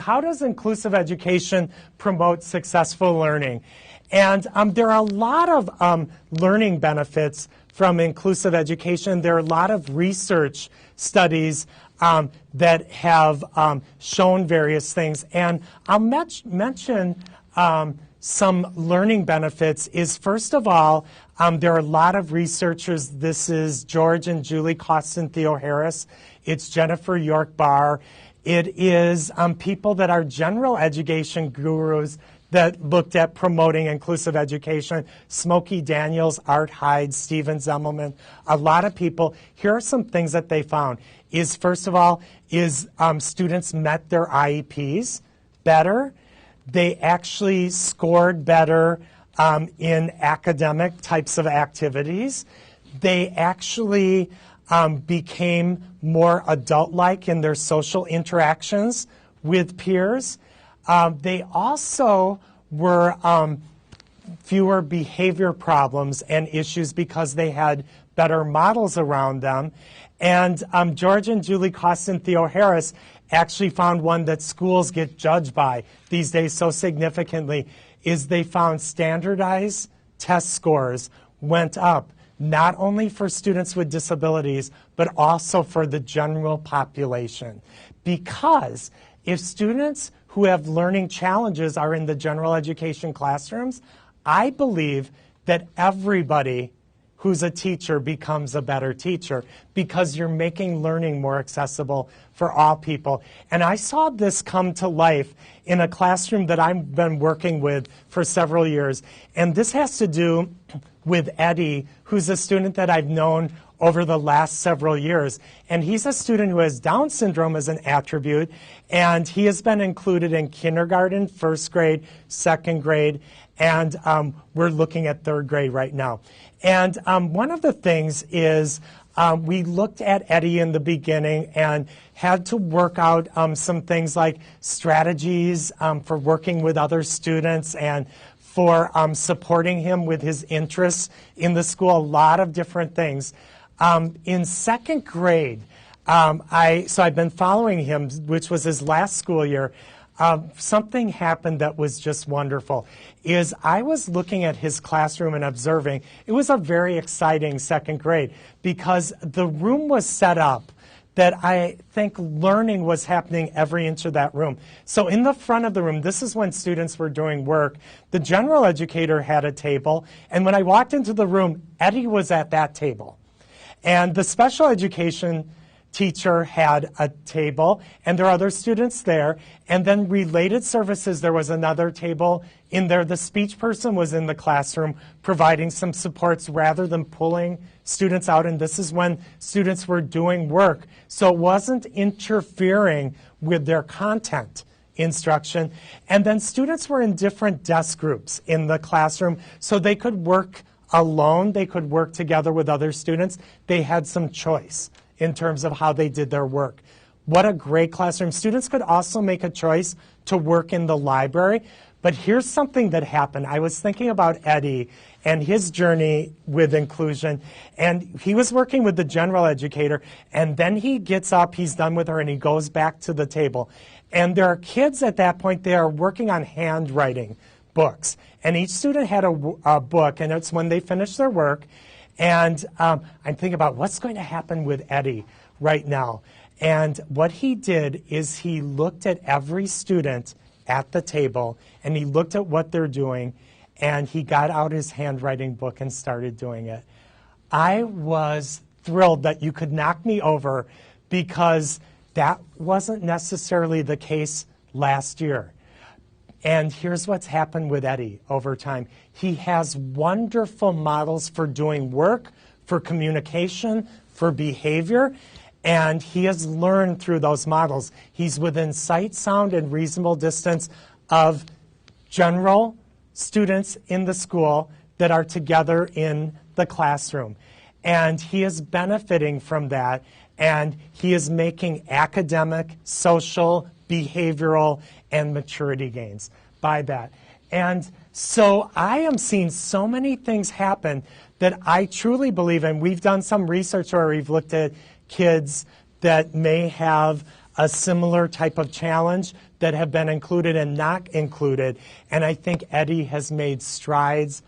how does inclusive education promote successful learning? And there are a lot of learning benefits from inclusive education. There are a lot of research studies that have shown various things. And I'll mention some learning benefits is, first of all, there are a lot of researchers. This is George and Julie Costin Theo-Harris. It's Jennifer York-Barr. It is people that are general education gurus that looked at promoting inclusive education. Smokey Daniels, Art Hyde, Steven Zemmelman, a lot of people. Here are some things that they found. Is, first of all, students met their IEPs better. They actually scored better in academic types of activities. They actually became more adult-like in their social interactions with peers. They also were fewer behavior problems and issues because they had better models around them. And George and Julie Costin Theo-Harris actually found one that schools get judged by these days so significantly, is they found standardized test scores went up, not only for students with disabilities, but also for the general population. Because if students who have learning challenges are in the general education classrooms, I believe that everybody who's a teacher becomes a better teacher because you're making learning more accessible for all people. And I saw this come to life in a classroom that I've been working with for several years. And this has to do with Eddie, who's a student that I've known over the last several years. And he's a student who has Down syndrome as an attribute, and he has been included in kindergarten, first grade, second grade, and we're looking at third grade right now. And one of the things is we looked at Eddie in the beginning and had to work out some things like strategies for working with other students and for supporting him with his interests in the school, a lot of different things. In second grade, so I've been following him, which was his last school year. Something happened that was just wonderful. Is I was looking at his classroom and observing. It was a very exciting second grade because the room was set up that I think learning was happening every inch of that room. So in the front of the room, this is when students were doing work. The general educator had a table, and when I walked into the room, Eddie was at that table. And the special education teacher had a table, and there are other students there. And then related services, there was another table in there. The speech person was in the classroom providing some supports rather than pulling students out. And this is when students were doing work. So it wasn't interfering with their content instruction. And then students were in different desk groups in the classroom, so they could work alone. They could work together with other students. They had some choice in terms of how they did their work. What a great classroom. Students could also make a choice to work in the library. But here's something that happened. I was thinking about Eddie and his journey with inclusion. And he was working with the general educator. And then he gets up, he's done with her, and he goes back to the table. And there are kids at that point, they are working on handwriting books. And each student had a book, and it's when they finish their work. And I'm thinking about what's going to happen with Eddie right now. And what he did is he looked at every student at the table, and he looked at what they're doing, and he got out his handwriting book and started doing it. I was thrilled that you could knock me over because that wasn't necessarily the case last year. And here's what's happened with Eddie over time. He has wonderful models for doing work, for communication, for behavior, and he has learned through those models. He's within sight, sound, and reasonable distance of general students in the school that are together in the classroom. And he is benefiting from that, and he is making academic, social, behavioral, and maturity gains by that. And so I am seeing so many things happen that I truly believe, and we've done some research where we've looked at kids that may have a similar type of challenge that have been included and not included. And I think Eddie has made strides,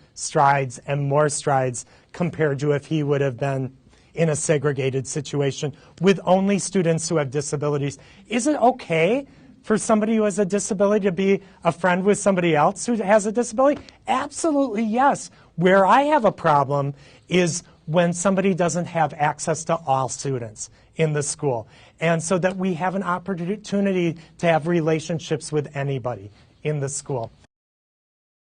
and more strides compared to if he would have been in a segregated situation with only students who have disabilities. Is it okay for somebody who has a disability to be a friend with somebody else who has a disability? Absolutely yes. Where I have a problem is when somebody doesn't have access to all students in the school. And so that we have an opportunity to have relationships with anybody in the school.